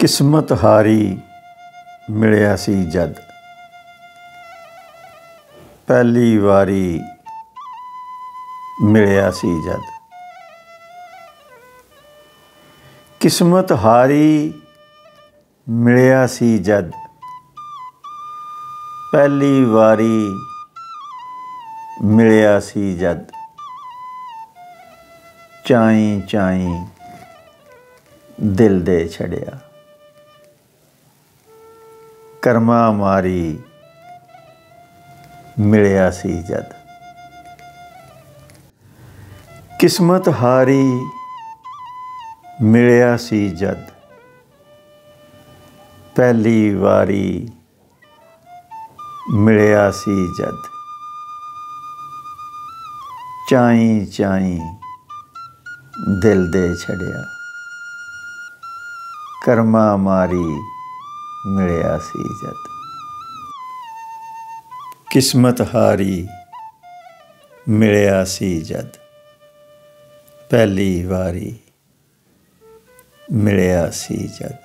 किस्मत हारी मिलिया सी जद, पहली वारी मिलिया सी जद। किस्मत हारी मिलिया सी जद, पहली वारी मिलिया सी जद। चाई चाई दिल दे छड़िया, कर्मा मारी मिलिया सी जद। किस्मत हारी मिलिया सी जद, पहली वारी मिलिया सी जद। चाई चाई दिल दे छड़िया, कर्मा मारी मिलिया सी जद। किस्मत हारी मिलिया सी जद, पहली वारी मिलिया सी जद।